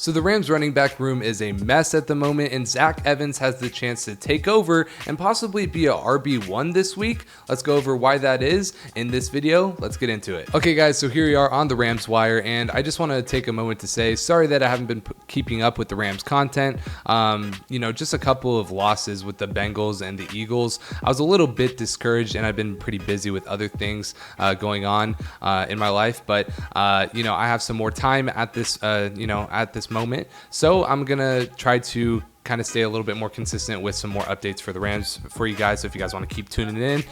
So the Rams running back room is a mess at the moment, and Zach Evans has the chance to take over and possibly be a RB1 this week. Let's go over why that is in this video. Let's get into it. Okay guys, so here we are on the Rams wire, and I just want to take a moment to say sorry that I haven't been keeping up with the Rams content. Just a couple of losses with the Bengals and the Eagles. I was a little bit discouraged, and I've been pretty busy with other things going on in my life, but I have some more time at this moment, so I'm gonna try to kind of stay a little bit more consistent with some more updates for the Rams for you guys. So if you guys want to keep tuning in,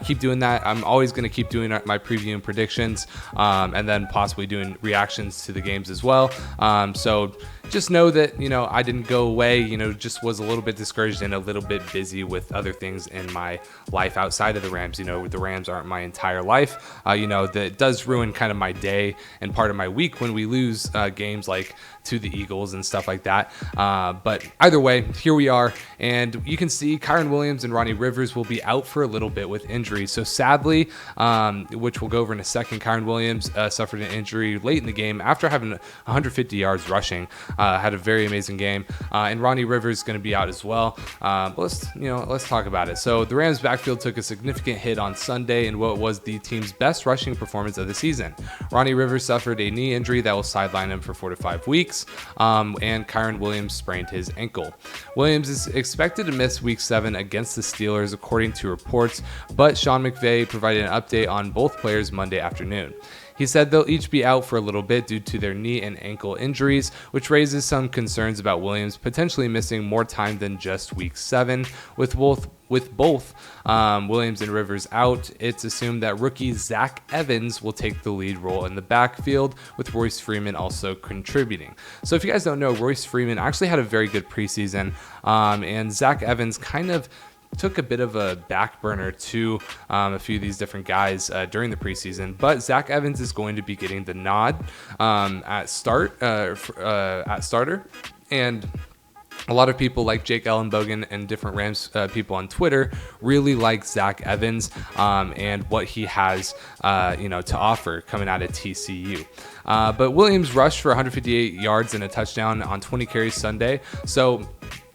keep doing that. I'm always going to keep doing my preview and predictions, and then possibly doing reactions to the games as well. So just know that, I didn't go away, just was a little bit discouraged and a little bit busy with other things in my life outside of the Rams. The Rams aren't my entire life. That does ruin kind of my day and part of my week when we lose games like to the Eagles and stuff like that. But either way, here we are, and you can see Kiren Williams and Ronnie Rivers will be out for a little bit with injury. So sadly, which we'll go over in a second, Kiren Williams suffered an injury late in the game after having 150 yards rushing. Had a very amazing game, and Ronnie Rivers is going to be out as well. But let's talk about it. So the Rams backfield took a significant hit on Sunday in what was the team's best rushing performance of the season. Ronnie Rivers suffered a knee injury that will sideline him for 4 to 5 weeks, and Kiren Williams sprained his ankle. Williams is expected to miss Week 7 against the Steelers, according to reports, but Sean McVay provided an update on both players Monday afternoon. He said they'll each be out for a little bit due to their knee and ankle injuries, which raises some concerns about Williams potentially missing more time than just Week 7. With both Williams and Rivers out, it's assumed that rookie Zach Evans will take the lead role in the backfield, with Royce Freeman also contributing. So if you guys don't know, Royce Freeman actually had a very good preseason, and Zach Evans kind of took a bit of a back burner to a few of these different guys during the preseason, but Zach Evans is going to be getting the nod at starter, and a lot of people like Jake Ellenbogen and different Rams people on Twitter really like Zach Evans and what he has to offer coming out of TCU. But Williams rushed for 158 yards and a touchdown on 20 carries Sunday. So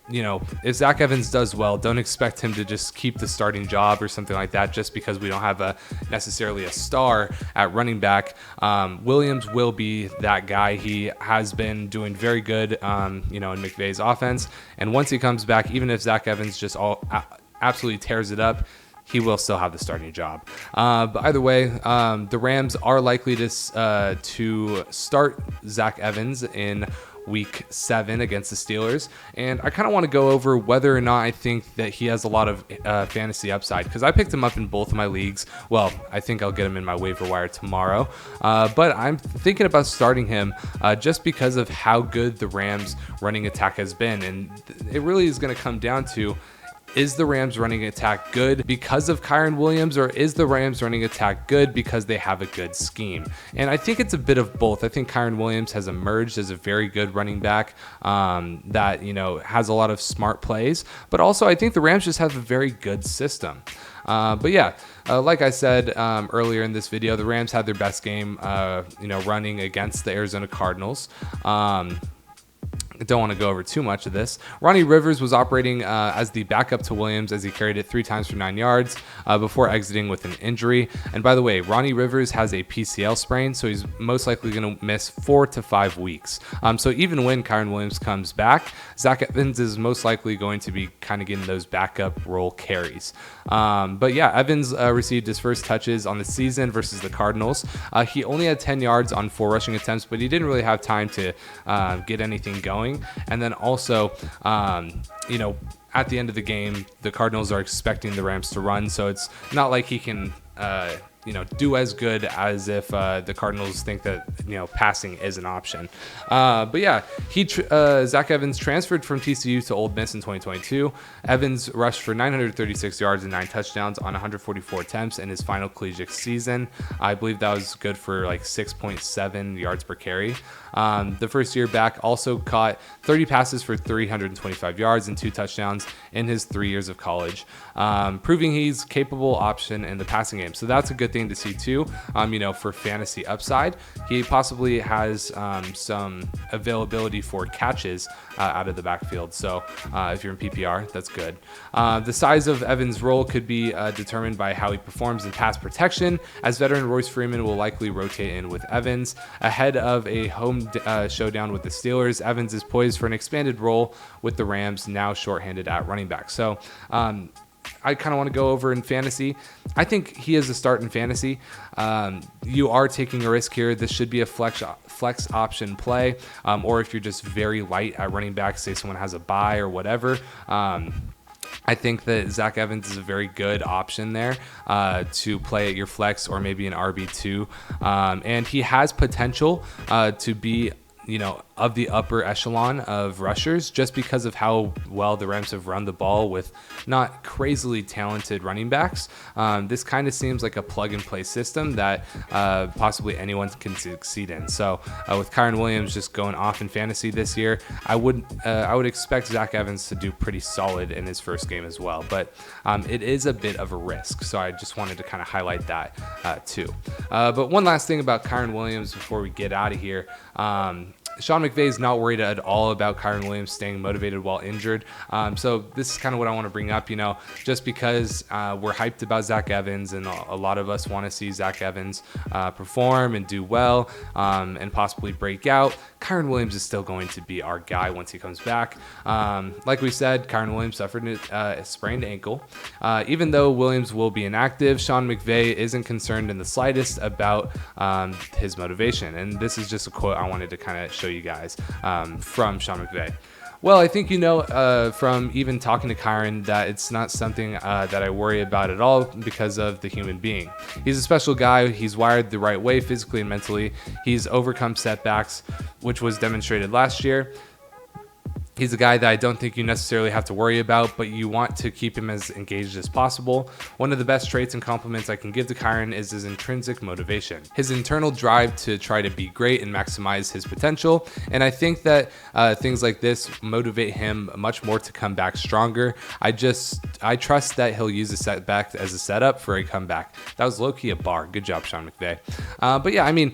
if Zach Evans does well, don't expect him to just keep the starting job or something like that just because we don't have necessarily a star at running back. Williams will be that guy. He has been doing very good, in McVay's offense. And once he comes back, even if Zach Evans just absolutely tears it up, he will still have the starting job. But either way, the Rams are likely to start Zach Evans in Week 7 against the Steelers, and I kind of want to go over whether or not I think that he has a lot of fantasy upside, because I picked him up in both of my leagues. Well, I think I'll get him in my waiver wire tomorrow, but I'm thinking about starting him just because of how good the Rams running attack has been, and it really is going to come down to, is the Rams running attack good because of Kiren Williams, or is the Rams running attack good because they have a good scheme? And I think it's a bit of both. I think Kiren Williams has emerged as a very good running back that has a lot of smart plays, but also I think the Rams just have a very good system. Like I said earlier in this video, the Rams had their best game running against the Arizona Cardinals. I don't want to go over too much of this. Ronnie Rivers was operating as the backup to Williams as he carried it 3 times for 9 yards before exiting with an injury. And by the way, Ronnie Rivers has a PCL sprain, so he's most likely going to miss 4 to 5 weeks. So even when Kiren Williams comes back, Zach Evans is most likely going to be kind of getting those backup role carries. Evans received his first touches on the season versus the Cardinals. He only had 10 yards on 4 rushing attempts, but he didn't really have time to get anything going. And then also, at the end of the game, the Cardinals are expecting the Rams to run, so it's not like he can do as good as if the Cardinals think that passing is an option. Zach Evans transferred from TCU to Ole Miss in 2022. Evans rushed for 936 yards and 9 touchdowns on 144 attempts in his final collegiate season. I believe that was good for like 6.7 yards per carry. The first year back also caught 30 passes for 325 yards and 2 touchdowns in his 3 years of college, proving he's capable option in the passing game. So that's a good thing thing to see too, for fantasy upside. He possibly has some availability for catches out of the backfield. So if you're in PPR, that's good. The size of Evans' role could be determined by how he performs in pass protection, as veteran Royce Freeman will likely rotate in with Evans. Ahead of a home showdown with the Steelers, Evans is poised for an expanded role with the Rams, now shorthanded at running back. So I kind of want to go over in fantasy. I think he is a start in fantasy. You are taking a risk here. This should be a flex option play, or if you're just very light at running back, say someone has a bye or whatever. I think that Zach Evans is a very good option there to play at your flex or maybe an RB2. And he has potential to be, of the upper echelon of rushers, just because of how well the Rams have run the ball with not crazily talented running backs. This kind of seems like a plug and play system that possibly anyone can succeed in. So with Kiren Williams just going off in fantasy this year, I would expect Zach Evans to do pretty solid in his first game as well. But it is a bit of a risk. So I just wanted to kind of highlight that too. But one last thing about Kiren Williams before we get out of here. Sean McVay is not worried at all about Kiren Williams staying motivated while injured. So this is kind of what I want to bring up, just because we're hyped about Zach Evans and a lot of us want to see Zach Evans perform and do well and possibly break out. Kiren Williams is still going to be our guy once he comes back. Like we said, Kiren Williams suffered a sprained ankle. Even though Williams will be inactive, Sean McVay isn't concerned in the slightest about his motivation. And this is just a quote I wanted to kind of show you guys from Sean McVay. Well, I think from even talking to Kiren that it's not something that I worry about at all because of the human being. He's a special guy. He's wired the right way physically and mentally. He's overcome setbacks, which was demonstrated last year. He's a guy that I don't think you necessarily have to worry about, but you want to keep him as engaged as possible. One of the best traits and compliments I can give to Kiren is his intrinsic motivation, his internal drive to try to be great and maximize his potential. And I think that things like this motivate him much more to come back stronger. I trust that he'll use a setback as a setup for a comeback. That was low-key a bar. Good job, Sean McVay. But yeah,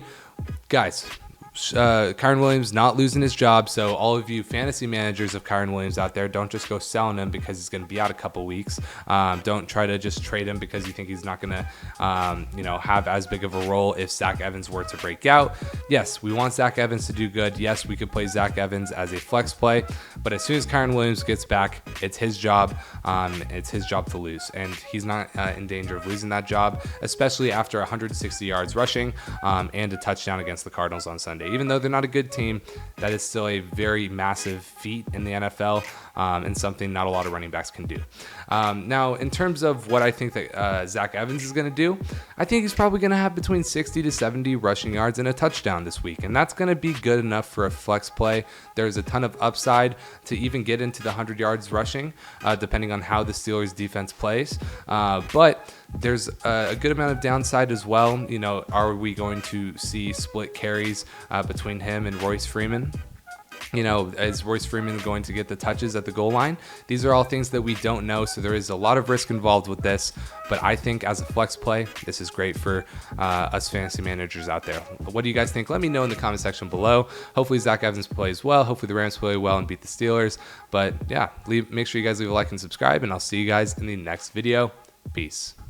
guys, Kiren Williams not losing his job, so all of you fantasy managers of Kiren Williams out there, don't just go selling him because he's going to be out a couple weeks. Don't try to just trade him because you think he's not going to have as big of a role if Zach Evans were to break out. Yes, we want Zach Evans to do good. Yes, we could play Zach Evans as a flex play, but as soon as Kiren Williams gets back, it's his job. It's his job to lose, and he's not in danger of losing that job, especially after 160 yards rushing and a touchdown against the Cardinals on Sunday. Even though they're not a good team, that is still a very massive feat in the NFL and something not a lot of running backs can do. Now, in terms of what I think that Zach Evans is going to do, I think he's probably going to have between 60 to 70 rushing yards and a touchdown this week, and that's going to be good enough for a flex play. There's a ton of upside to even get into the 100 yards rushing, depending on how the Steelers defense plays. But there's a good amount of downside as well. Are we going to see split carries between him and Royce Freeman? Is Royce Freeman going to get the touches at the goal line? These are all things that we don't know, so there is a lot of risk involved with this, but I think as a flex play, this is great for us fantasy managers out there. What do you guys think? Let me know in the comment section below. Hopefully Zach Evans plays well. Hopefully the Rams play well and beat the Steelers. But yeah, make sure you guys leave a like and subscribe, and I'll see you guys in the next video. Peace.